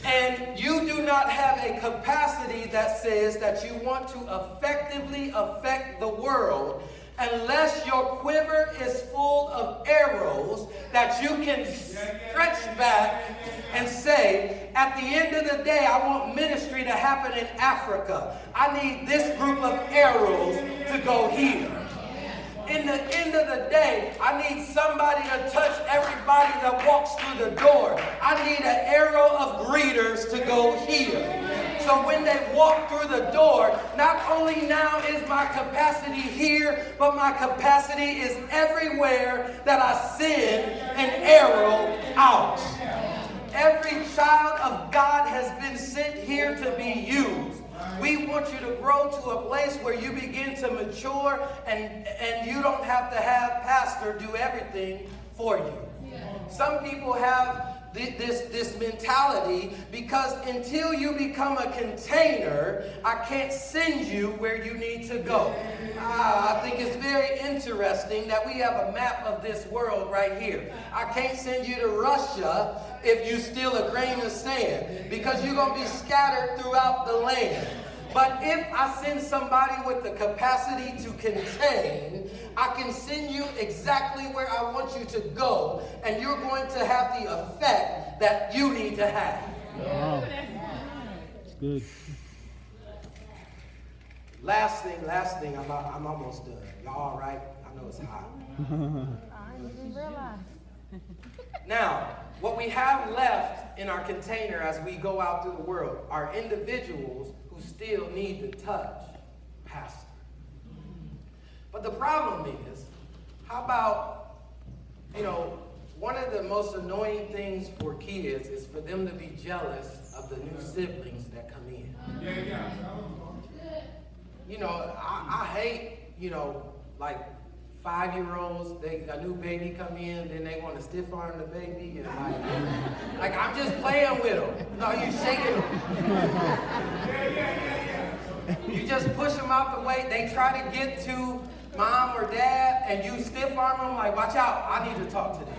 And you do not have a capacity that says that you want to effectively affect the world unless your quiver is full of arrows that you can stretch back and say, at the end of the day, I want ministry to happen in Africa. I need this group of arrows to go here. In the end of the day, I need somebody to touch everybody that walks through the door. I need an arrow of greeters to go here. So when they walk through the door, not only now is my capacity here, but my capacity is everywhere that I send an arrow out. Every child of God has been sent here to be used. We want you to grow to a place where you begin to mature and you don't have to have pastor do everything for you. Some people have this mentality because until you become a container, I can't send you where you need to go. I think it's very interesting that we have a map of this world right here. I can't send you to Russia if you steal a grain of sand because you're going to be scattered throughout the land. But if I send somebody with the capacity to contain, I can send you exactly where I want you to go, and you're going to have the effect that you need to have. Wow. It's good. Last thing, I'm almost done. Y'all all right? I know it's hot. I didn't realize. Now, what we have left in our container as we go out through the world are individuals who still need to touch pastor. But the problem is, how about, one of the most annoying things for kids is for them to be jealous of the new siblings that come in. I hate, like 5-year-olds, a new baby come in, then they want to stiff arm the baby, and like I'm just playing with them. No, you shaking them. You just push them out the way. They try to get to mom or dad, and you stiff arm them like, watch out, I need to talk to them.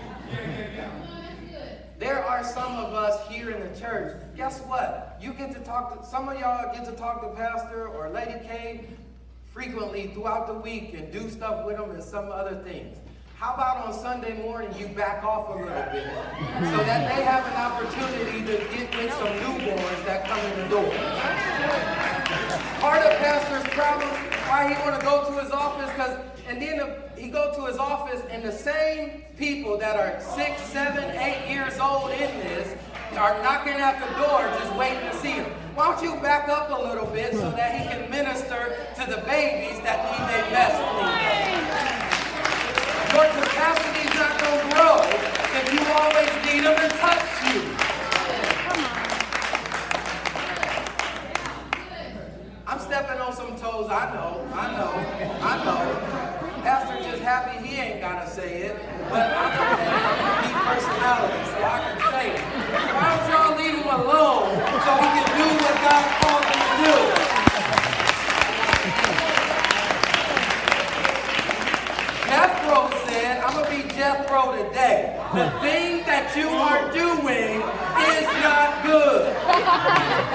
There are some of us here in the church, guess what? You get to talk to, some of y'all get to talk to Pastor or Lady K frequently throughout the week and do stuff with them and some other things. How about on Sunday morning you back off a little bit so that they have an opportunity to get with some newborns that come in the door? Part of Pastor's problem, why he want to go to his office, and then he go to his office and the same people that are 6, 7, 8 years old in this are knocking at the door just waiting to see him. Why don't you back up a little bit so that he can minister to the babies that need their best needs? Your capacity's not going to grow if you always need them to touch you. I'm stepping on some toes, I know. Pastor just happy he ain't got to say it, but I'm a deep personality, so I can say it. Why don't y'all leave him alone so he can do what God called him to do? Jethro said, I'm going to be Jethro today. The thing that you are doing is not good.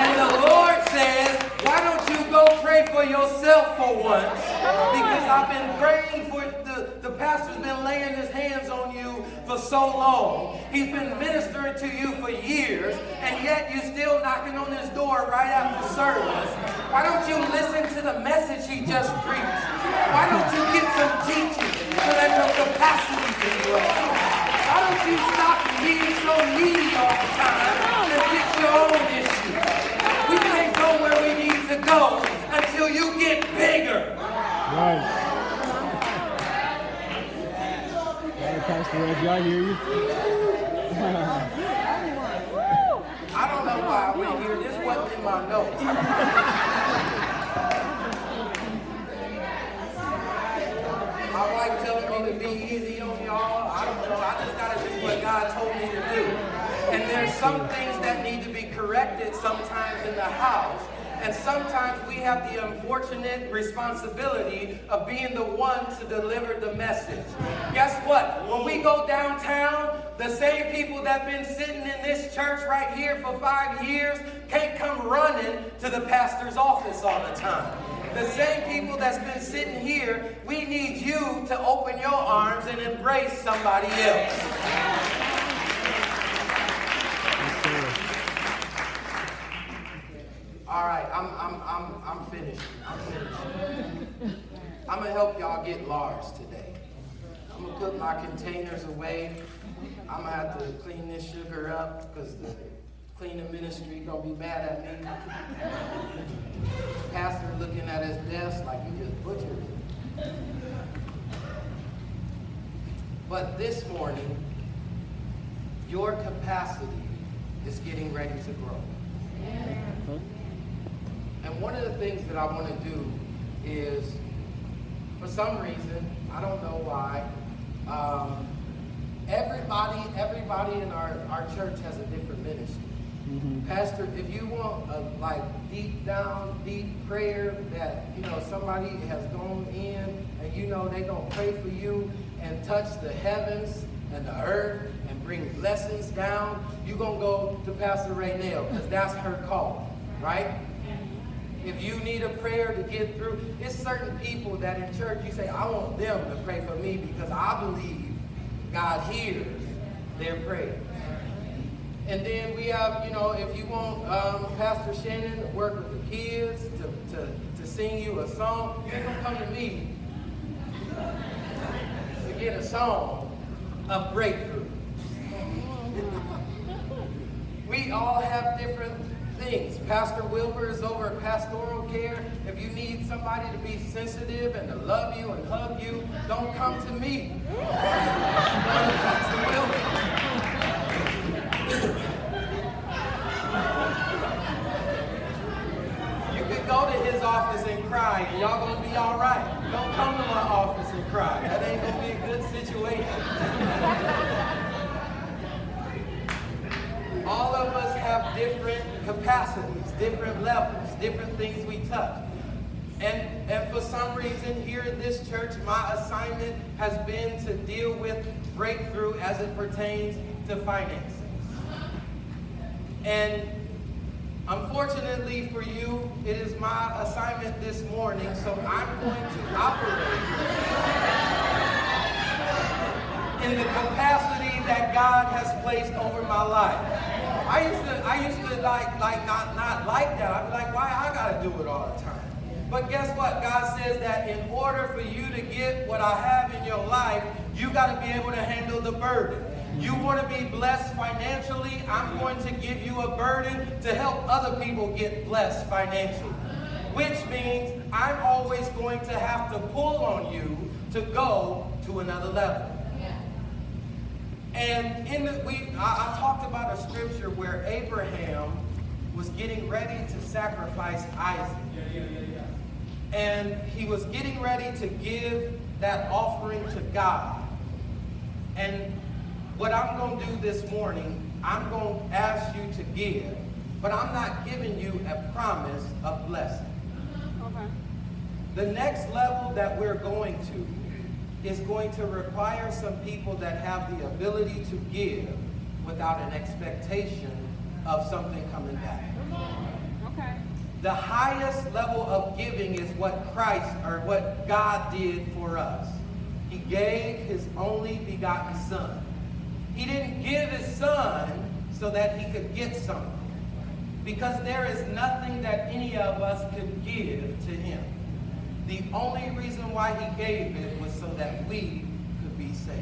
And the Lord says, why don't you go pray for yourself for once? Because I've been praying for the pastor's been laying his hands on you for so long. He's been ministering to you for years, and yet you're still knocking on his door right after service. Why don't you listen to the message he just preached? Why don't you get some teaching so that your capacity can grow? Why don't you stop being so needy all the time and fix your own issues. We can't go where we need to go until you get bigger. Right. Hey, Pastor Reggie, I hear you. I don't know why I went here. This wasn't in my notes. My wife telling me to be easy on y'all. I don't know. I just got to do what God told me to do. And there's some things that need to be corrected sometimes in the house. And sometimes we have the unfortunate responsibility of being the one to deliver the message. Guess what? When we go downtown, the same people that have been sitting in this church right here for 5 years can't come running to the pastor's office all the time. The same people that's been sitting here, we need you to open your arms and embrace somebody else. All right, I'm finished. I'm gonna help y'all get large today. I'm gonna put my containers away. I'm gonna have to clean this sugar up because the cleaning ministry gonna be mad at me. Pastor looking at his desk like you just butchered it. But this morning, your capacity is getting ready to grow. And one of the things that I want to do is, for some reason, I don't know why, everybody in our church has a different ministry. Mm-hmm. Pastor, if you want a deep prayer that, somebody has gone in and they gonna pray for you and touch the heavens and the earth and bring blessings down, you're gonna go to Pastor Raynell because that's her call, right? If you need a prayer to get through, it's certain people that in church you say, I want them to pray for me because I believe God hears their prayer. And then we have, if you want Pastor Shannon to work with the kids, to sing you a song, you're going to come to me to get a song of breakthrough. We all have different things. Pastor Wilbur is over at pastoral care. If you need somebody to be sensitive and to love you and hug you, don't come to me. Come to Pastor Wilbur. You could go to his office and cry and y'all gonna be all right. Don't come to my office and cry. That ain't gonna be a good situation. All of us have different capacities, different levels, different things we touch. And for some reason here in this church, my assignment has been to deal with breakthrough as it pertains to finances. And unfortunately for you, it is my assignment this morning, so I'm going to operate in the capacity that God has placed over my life. I used to not like that. I'd be like, why I gotta do it all the time? But guess what? God says that in order for you to get what I have in your life, you gotta be able to handle the burden. You want to be blessed financially, I'm going to give you a burden to help other people get blessed financially. Which means I'm always going to have to pull on you to go to another level. And I talked about a scripture where Abraham was getting ready to sacrifice Isaac. And he was getting ready to give that offering to God. And what I'm going to do this morning, I'm going to ask you to give, but I'm not giving you a promise of blessing. Okay. The next level that we're going to is going to require some people that have the ability to give without an expectation of something coming back. Okay. The highest level of giving is what Christ, or what God did for us. He gave his only begotten Son. He didn't give his Son so that he could get something. Because there is nothing that any of us could give to him. The only reason why he gave it was so that we could be saved.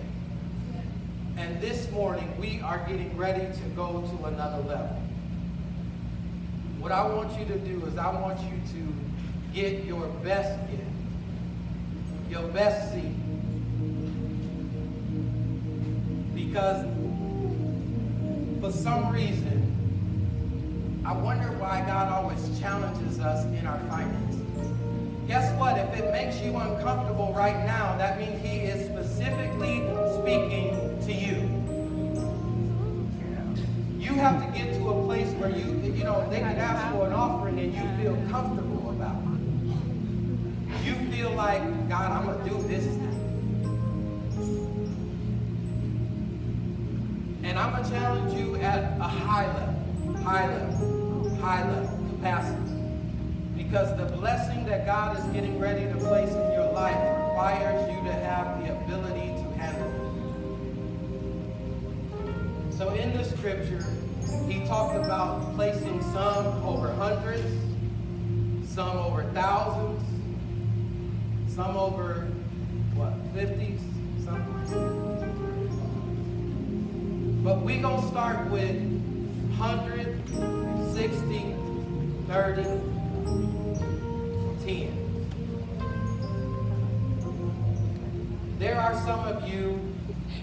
And this morning, we are getting ready to go to another level. What I want you to do is I want you to get your best gift, your best seat. Because for some reason, I wonder why God always challenges us in our finances. Guess what? If it makes you uncomfortable right now, that means He is specifically speaking to you. You have to get to a place where they can ask for an offering and you feel comfortable about it. You feel like, God, I'm going to do this now. And I'm going to challenge you at a high level capacity. Because the blessing that God is getting ready to place in your life requires you to have the ability to handle it. So in the scripture, he talked about placing some over hundreds, some over thousands, some over, 50s, something. But we're going to start with 100, 60, 30, 10. There are some of you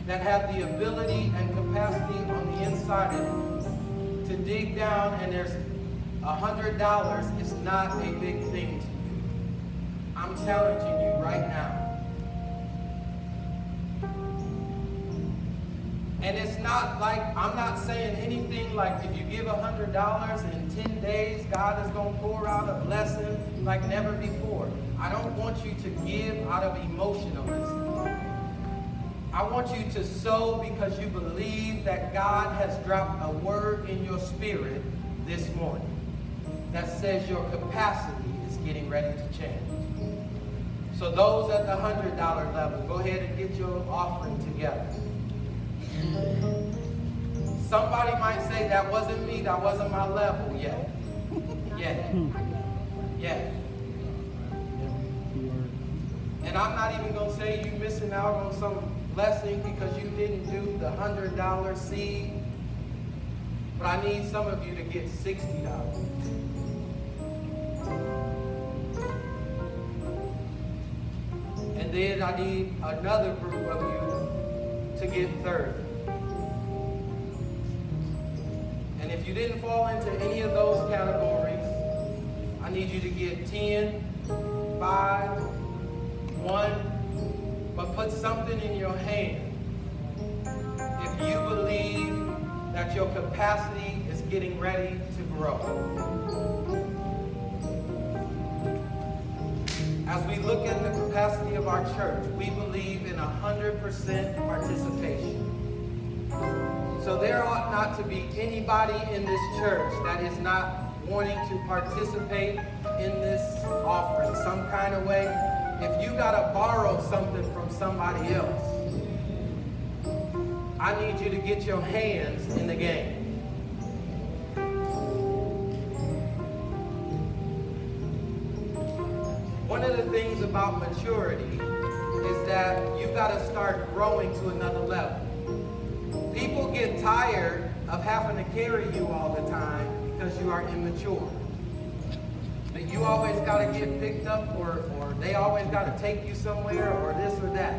that have the ability and capacity on the inside of you to dig down, and there's $100 is not a big thing to you. I'm challenging you right now. And it's not like, I'm not saying anything like if you give $100 in 10 days, God is going to pour out a blessing like never before. I don't want you to give out of emotionalism. I want you to sow because you believe that God has dropped a word in your spirit this morning that says your capacity is getting ready to change. So those at the $100 level, go ahead and get your offering together. Somebody might say, that wasn't me, that wasn't my level yet. Yet. And I'm not even going to say you missing out on some blessing because you didn't do the $100 seed. But I need some of you to get $60. And then I need another group of you to get 30. And if you didn't fall into any of those categories, I need you to get 10, 5, 1, but put something in your hand. If you believe that your capacity is getting ready to grow. As we look at the capacity of our church, we believe in 100% participation. So there ought not to be anybody in this church that is not wanting to participate in this offering some kind of way. If you got to borrow something from somebody else, I need you to get your hands in the game. One of the things about maturity is that you got to start growing to another level. People get tired of having to carry you all the time because you are immature. That you always got to get picked up or they always got to take you somewhere or this or that.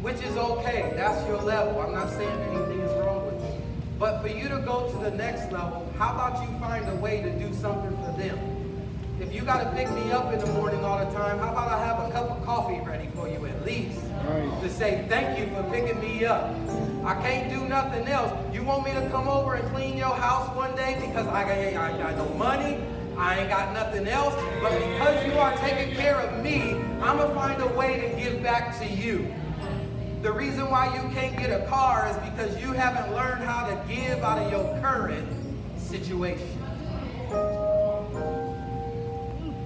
Which is okay. That's your level. I'm not saying anything is wrong with you. But for you to go to the next level, how about you find a way to do something for them? If you got to pick me up in the morning all the time, how about I have a cup of coffee ready for you at least? Right. To say thank you for picking me up. I can't do nothing else. You want me to come over and clean your house one day because I got no money? I ain't got nothing else. But because you are taking care of me, I'm going to find a way to give back to you. The reason why you can't get a car is because you haven't learned how to give out of your current situation.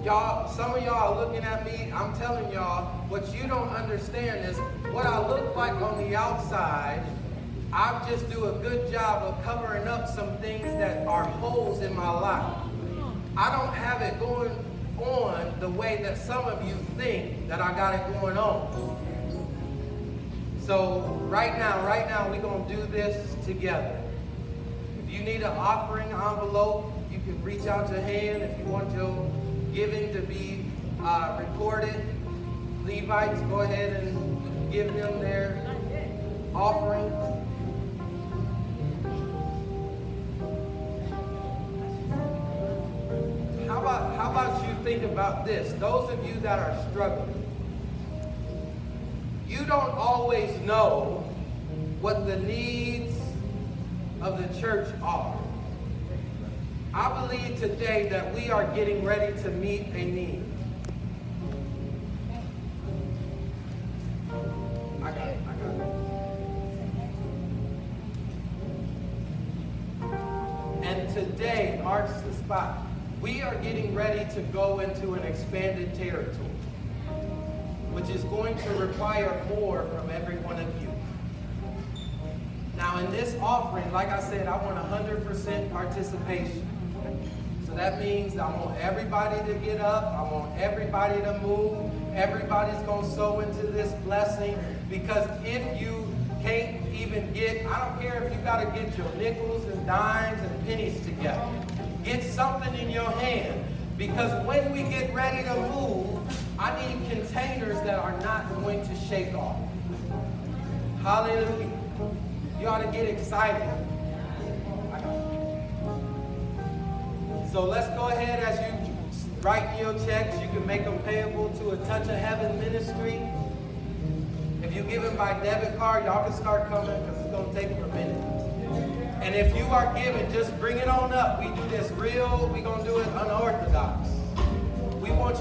Y'all, some of y'all are looking at me, I'm telling y'all, what you don't understand is what I look like on the outside, I just do a good job of covering up some things that are holes in my life. I don't have it going on the way that some of you think that I got it going on. So right now, we're going to do this together. If you need an offering envelope, you can reach out your hand. If you want your giving to be recorded, Levites, go ahead and give them their offering. How about you think about this? Those of you that are struggling, you don't always know what the needs of the church are. I believe today that we are getting ready to meet a need. I got it. And today marks the spot. We are getting ready to go into an expanded territory, which is going to require more from every one of you. Now in this offering, like I said, I want 100% participation. So that means I want everybody to get up. I want everybody to move. Everybody's going to sow into this blessing, because if you can't even get, I don't care if you got to get your nickels and dimes and pennies together. Get something in your hand, because when we get ready to move, I need containers that are not going to shake off. Hallelujah. You ought to get excited. So let's go ahead, as you write your checks, you can make them payable to a Touch of Heaven ministry. If you give them by debit card, y'all can start coming, because it's going to take them a minute. And if you are giving, just bring it on up. We do this real, we're going to do it unorthodox. We want you